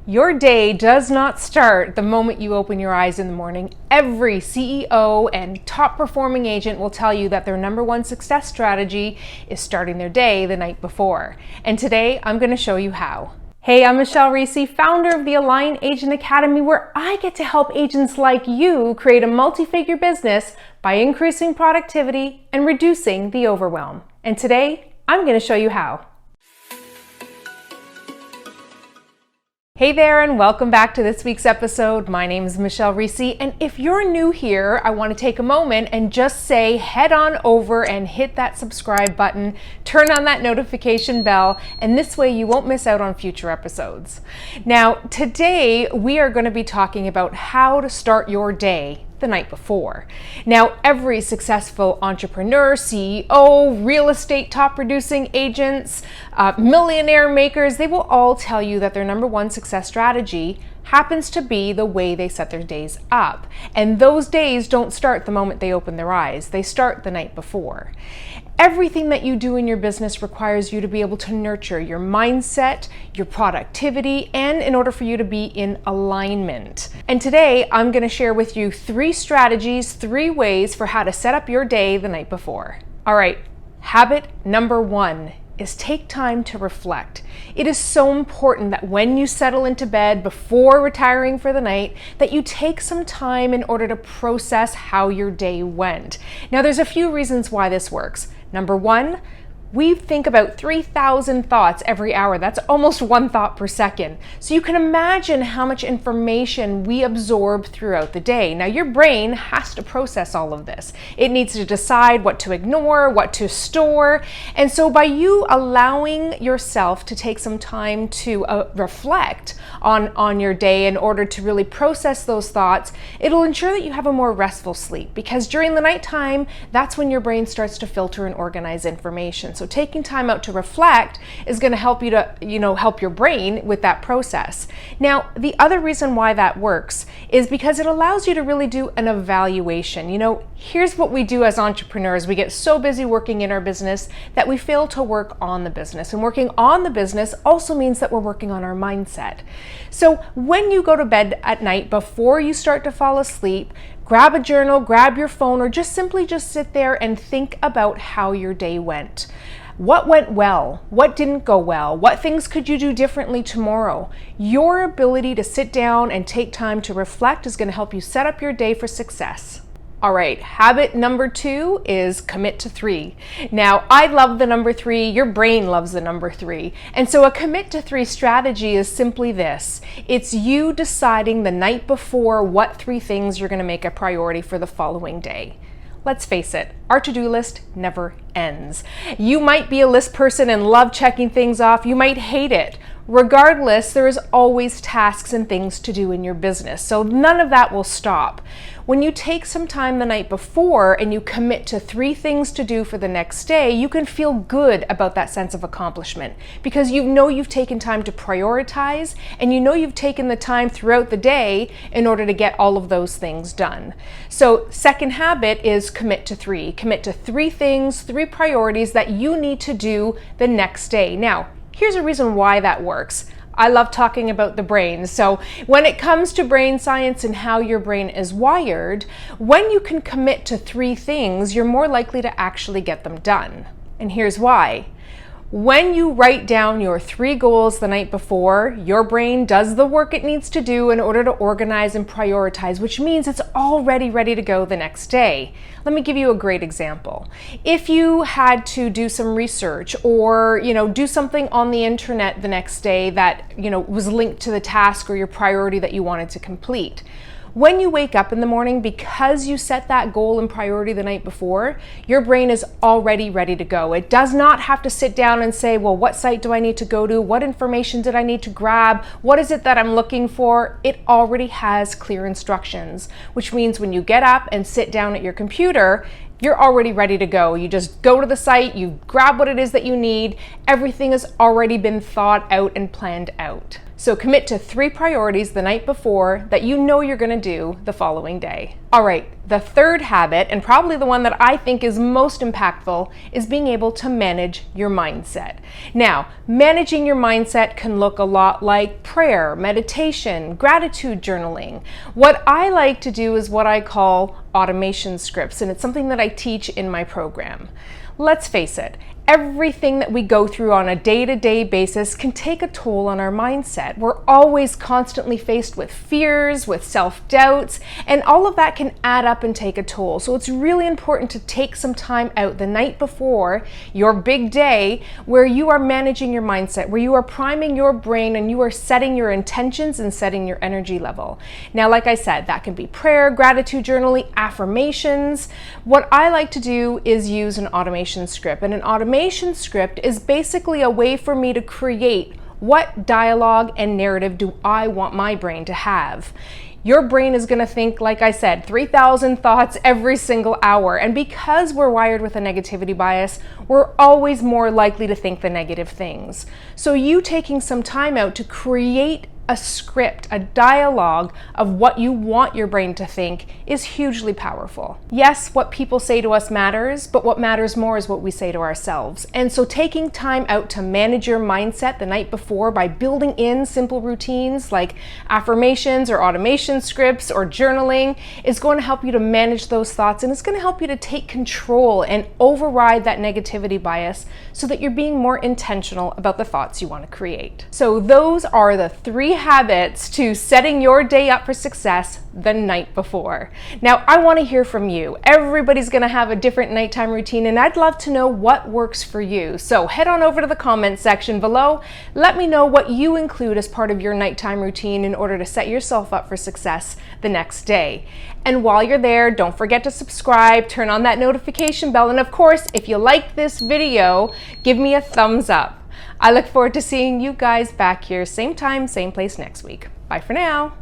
Your day does not start the moment you open your eyes in the morning. Every CEO and top performing agent will tell you that their number one success strategy is starting their day the night before. And today I'm going to show you how. Hey, I'm Michelle Reese, founder of the Align Agent Academy, where I get to help agents like you create a multi-figure business by increasing productivity and reducing the overwhelm. And today I'm going to show you how. Hey there, and welcome back to this week's episode. My name is Michelle Reese, and if you're new here, I want to take a moment and just say head on over and hit that subscribe button, turn on that notification bell, and this way you won't miss out on future episodes. Now, today we are going to be talking about how to start your day the night before. Now, every successful entrepreneur, CEO, real estate top producing agents, millionaire makers, they will all tell you that their number one success strategy happens to be the way they set their days up. And those days don't start the moment they open their eyes. They start the night before. Everything that you do in your business requires you to be able to nurture your mindset, your productivity, and in order for you to be in alignment. And today, I'm going to share with you 3 strategies, 3 ways for how to set up your day the night before. All right, habit number 1 is take time to reflect. It is so important that when you settle into bed before retiring for the night, that you take some time in order to process how your day went. Now, there's a few reasons why this works. Number 1, we think about 3,000 thoughts every hour. That's almost 1 thought per second. So you can imagine how much information we absorb throughout the day. Now, your brain has to process all of this. It needs to decide what to ignore, what to store. And so by you allowing yourself to take some time to reflect on your day in order to really process those thoughts, it'll ensure that you have a more restful sleep, because during the nighttime, that's when your brain starts to filter and organize information. So taking time out to reflect is going to help you to, help your brain with that process. Now, the other reason why that works is because it allows you to really do an evaluation. Here's what we do as entrepreneurs. We get so busy working in our business that we fail to work on the business. And working on the business also means that we're working on our mindset. So when you go to bed at night, before you start to fall asleep, grab a journal, grab your phone, or just simply sit there and think about how your day went. What went well? What didn't go well? What things could you do differently tomorrow? Your ability to sit down and take time to reflect is going to help you set up your day for success. All right, habit number 2 is commit to 3. Now, I love the number 3. Your brain loves the number 3. And so a commit to 3 strategy is simply this. It's you deciding the night before what 3 things you're going to make a priority for the following day. Let's face it, our to-do list never ends. You might be a list person and love checking things off. You might hate it. Regardless, there is always tasks and things to do in your business, so none of that will stop. When you take some time the night before and you commit to 3 things to do for the next day, you can feel good about that sense of accomplishment, because you've taken time to prioritize, and you've taken the time throughout the day in order to get all of those things done. So second habit is commit to 3. Commit to 3 things, 3 priorities that you need to do the next day. Now, here's a reason why that works. I love talking about the brain. So when it comes to brain science and how your brain is wired, when you can commit to 3 things, you're more likely to actually get them done. And here's why. When you write down your 3 goals the night before, your brain does the work it needs to do in order to organize and prioritize, which means it's already ready to go the next day. Let me give you a great example. If you had to do some research or, do something on the internet the next day that, was linked to the task or your priority that you wanted to complete, when you wake up in the morning, because you set that goal and priority the night before, your brain is already ready to go. It does not have to sit down and say, well, what site do I need to go to? What information did I need to grab? What is it that I'm looking for? It already has clear instructions, which means when you get up and sit down at your computer, you're already ready to go. You just go to the site, you grab what it is that you need. Everything has already been thought out and planned out. So commit to 3 priorities the night before that you know you're going to do the following day. All right, the third habit, and probably the one that I think is most impactful, is being able to manage your mindset. Now, managing your mindset can look a lot like prayer, meditation, gratitude journaling. What I like to do is what I call automation scripts, and it's something that I teach in my program. Let's face it, everything that we go through on a day-to-day basis can take a toll on our mindset. We're always constantly faced with fears, with self-doubts, and all of that can add up and take a toll. So it's really important to take some time out the night before your big day where you are managing your mindset, where you are priming your brain and you are setting your intentions and setting your energy level. Now, like I said, that can be prayer, gratitude journaling, affirmations. What I like to do is use an automation script, and an automation script is basically a way for me to create what dialogue and narrative do I want my brain to have. Your brain is going to think, like I said, 3,000 thoughts every single hour. And because we're wired with a negativity bias, we're always more likely to think the negative things. So you taking some time out to create a script, a dialogue of what you want your brain to think is hugely powerful. Yes, what people say to us matters, but what matters more is what we say to ourselves. And so taking time out to manage your mindset the night before by building in simple routines like affirmations or automation scripts or journaling is going to help you to manage those thoughts, and it's going to help you to take control and override that negativity bias so that you're being more intentional about the thoughts you want to create. So those are the 3 habits to setting your day up for success the night before. Now, I want to hear from you. Everybody's going to have a different nighttime routine, and I'd love to know what works for you. So head on over to the comments section below. Let me know what you include as part of your nighttime routine in order to set yourself up for success the next day. And while you're there, don't forget to subscribe, turn on that notification bell, and of course, if you like this video, give me a thumbs up. I look forward to seeing you guys back here same time, same place next week. Bye for now.